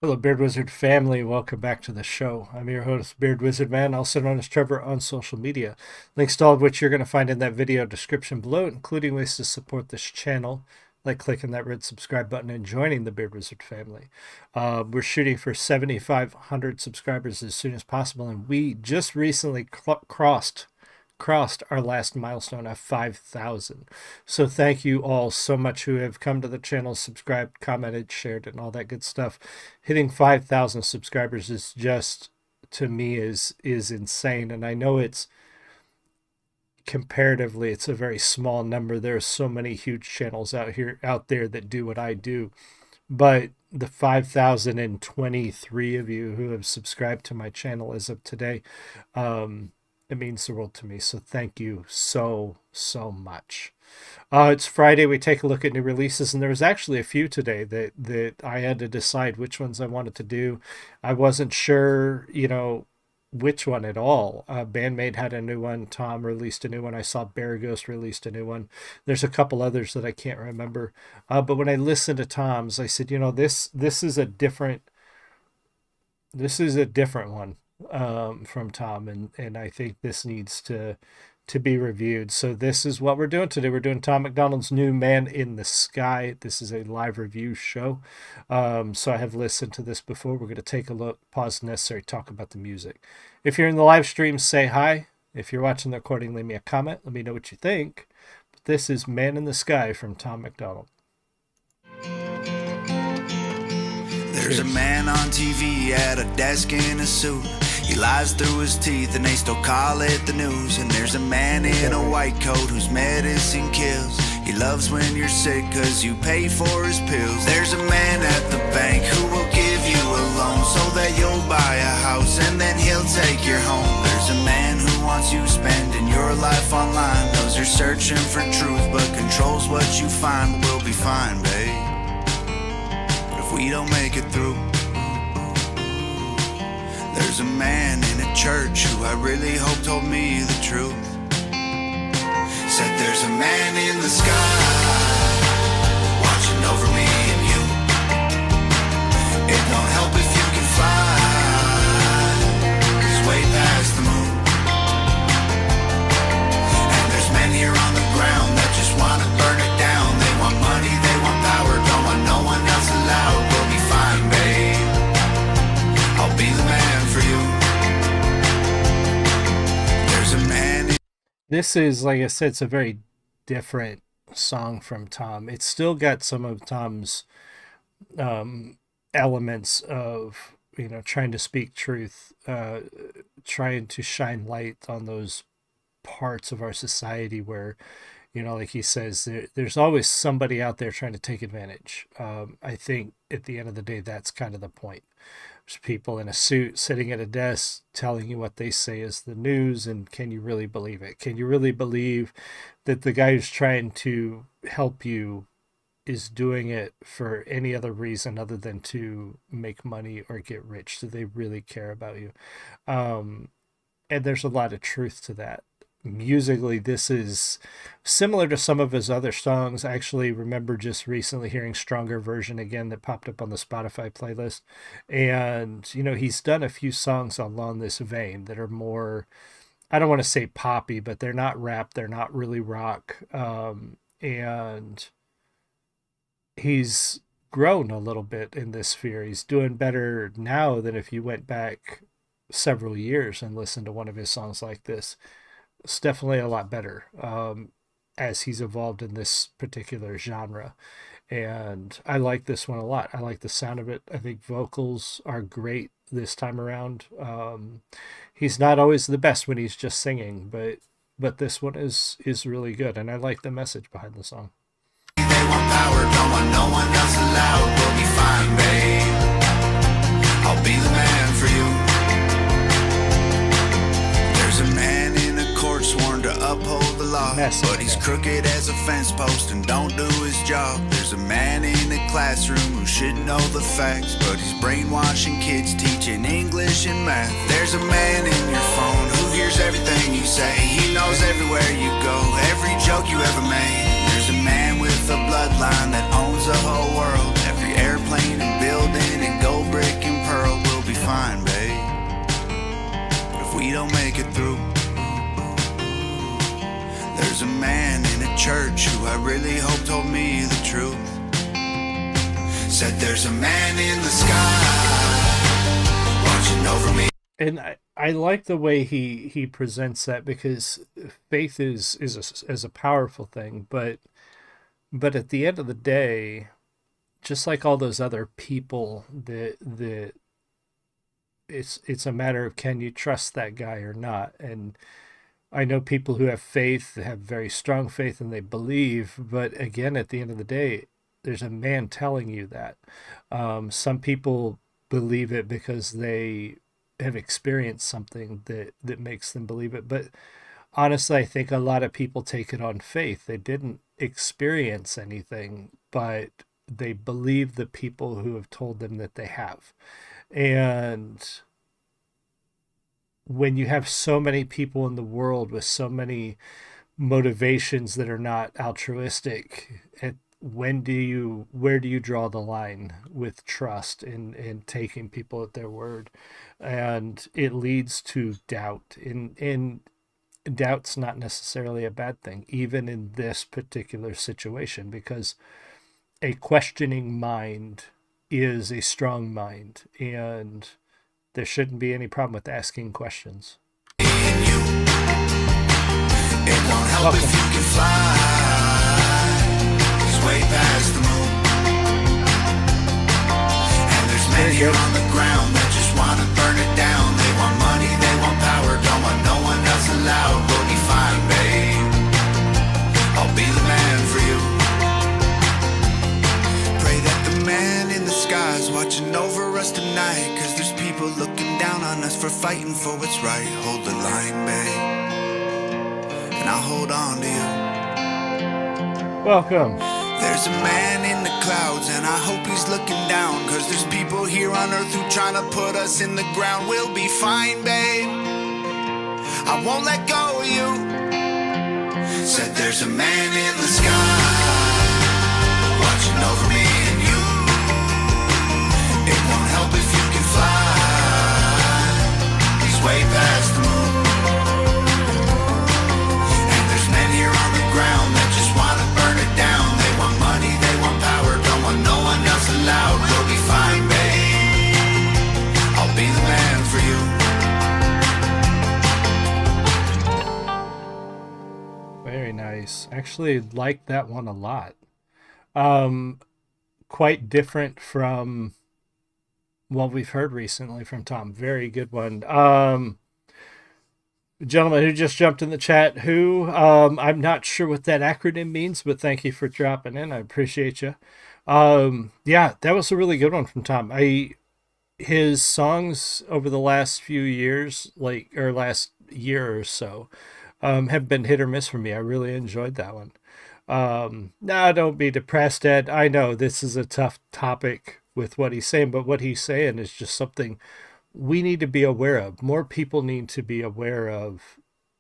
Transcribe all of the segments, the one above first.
Hello, Beard Wizard family. Welcome back to the show. I'm your host, Beard Wizard Man, also known as Trevor on social media. Links to all of which you're going to find in that video description below, including ways to support this channel, like clicking that red subscribe button and joining the Beard Wizard family. We're shooting for 7,500 subscribers as soon as possible, and we just recently crossed our last milestone of 5,000. So thank you all so much who have come to the channel, subscribed, commented, shared, and all that good stuff. Hitting 5,000 subscribers is just, to me, is insane. And I know it's comparatively, it's a very small number. There are so many huge channels out there that do what I do. But the 5,023 of you who have subscribed to my channel as of today, it means the world to me. So thank you so much. It's Friday. We take a look at new releases, and there was actually a few today that I had to decide which ones I wanted to do. I wasn't sure, which one at all. Bandmate had a new one. Tom released a new one. I saw Bear Ghost released a new one. There's a couple others that I can't remember. But when I listened to Tom's, I said, this is a different one from Tom, and I think this needs to be reviewed. So this is what we're doing today. We're doing Tom McDonald's new Man in the Sky. This is a live review show. So I have listened to this before. We're going to take a look, pause necessary, talk about the music. If you're in the live stream, say hi. If you're watching the recording, leave me a comment. Let me know what you think. But this is Man in the Sky from Tom McDonald. There's a man on TV at a desk in a suit. He lies through his teeth and they still call it the news. And there's a man in a white coat whose medicine kills. He loves when you're sick cause you pay for his pills. There's a man at the bank who will give you a loan so that you'll buy a house and then he'll take your home. There's a man who wants you spending your life online. Knows you're searching for truth but controls what you find. We'll be fine, babe, if we don't make it through. There's a man in a church who I really hope told me the truth. Said there's a man in the sky watching over me and you. It don't help if you can fly, 'cause way past the moon. And there's men here on the ground that just wanna burn it down. They want money, they want power, don't want no one else allowed. We'll be fine, babe, I'll be the man for you. There's a man. This is, like I said, it's a very different song from Tom. It's still got some of Tom's elements of, trying to speak truth, trying to shine light on those parts of our society where, like he says, there's always somebody out there trying to take advantage. I think at the end of the day, that's kind of the point. There's people in a suit sitting at a desk telling you what they say is the news, and can you really believe it? Can you really believe that the guy who's trying to help you is doing it for any other reason other than to make money or get rich? Do they really care about you? And there's a lot of truth to that. Musically, this is similar to some of his other songs. I actually remember just recently hearing Stronger Version again that popped up on the Spotify playlist. And, he's done a few songs along this vein that are more, I don't want to say poppy, but they're not rap. They're not really rock. And he's grown a little bit in this sphere. He's doing better now than if you went back several years and listened to one of his songs like this. It's definitely a lot better as he's evolved in this particular genre. And I like this one a lot. I like the sound of it. I think vocals are great this time around. He's not always the best when he's just singing, but this one is really good. And I like the message behind the song. They want power, don't want no one else allowed. We'll be fine, babe, I'll be the man for you. There's a man in a court sworn to uphold the law, but he's crooked as a fence post and don't do his job. There's a man in a classroom who should know the facts, but he's brainwashing kids, teaching English and math. There's a man in your phone who hears everything you say. He knows everywhere you go, every joke you ever made. There's a man with a bloodline that owns the whole world, every airplane and building and gold brick there's a man in the sky watching over me. And I like the way he presents that, because faith is a powerful thing, but at the end of the day, just like all those other people, that it's a matter of, can you trust that guy or not? And I know people who have faith, have very strong faith, and they believe, but again, at the end of the day, there's a man telling you that. Some people believe it because they have experienced something that makes them believe it. But honestly, I think a lot of people take it on faith. They didn't experience anything, but they believe the people who have told them that they have. And when you have so many people in the world with so many motivations that are not altruistic, where do you draw the line with trust in taking people at their word? And it leads to doubt, and doubt's not necessarily a bad thing, even in this particular situation, because a questioning mind is a strong mind, and there shouldn't be any problem with asking questions. It won't help if you can fly. He's way past the moon. And there's men here on the ground that just want to burn it down. They want money, they want power, don't want no one else allowed. We'll be fine, babe. I'll be the man for you. Pray that the man in the sky's watching over us tonight, 'cause there's people looking down on us for fighting for what's right. Hold the line, babe, and I'll hold on to you. Welcome. There's a man in the clouds, and I hope he's looking down, 'cause there's people here on earth who trying to put us in the ground. We'll be fine, babe, I won't let go of you. Said there's a man in the sky watching over me and you. It won't help if you can fly. He's way past the moon. And there's men here on the ground that just want to burn it down. They want money, they want power, don't want no one else allowed. We'll be fine, babe, I'll be the man for you. Very nice. Actually like that one a lot. Quite different from what we've heard recently from Tom. Very good one. Gentleman who just jumped in the chat, I'm not sure what that acronym means, but thank you for dropping in. I appreciate you. Yeah, that was a really good one from Tom. His songs over the last few years, or last year or so, have been hit or miss for me. I really enjoyed that one. Nah, don't be depressed, Ed. I know this is a tough topic with what he's saying, but what he's saying is just something we need to be aware of. More people need to be aware of.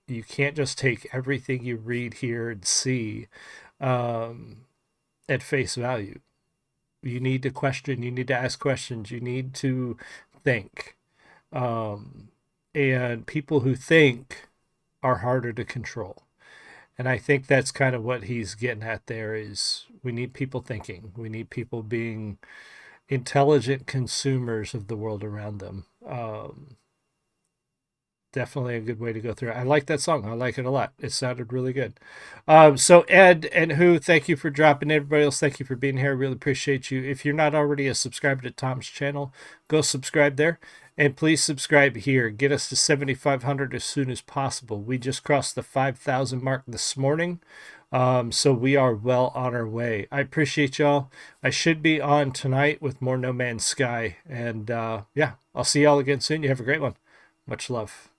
You can't just take everything you read, hear, and see at face value. You need to question. You need to ask questions. You need to think. And people who think are harder to control. And I think that's kind of what he's getting at there, is we need people thinking. We need people being intelligent consumers of the world around them. Definitely a good way to go through it. I like that song. I like it a lot. It sounded really good. So Ed and Who, thank you for dropping in. Everybody else, thank you for being here. I really appreciate you. If you're not already a subscriber to Tom's channel, go subscribe there. And please subscribe here. Get us to 7,500 as soon as possible. We just crossed the 5,000 mark this morning. So we are well on our way. I appreciate y'all. I should be on tonight with more No Man's Sky. And yeah, I'll see y'all again soon. You have a great one. Much love.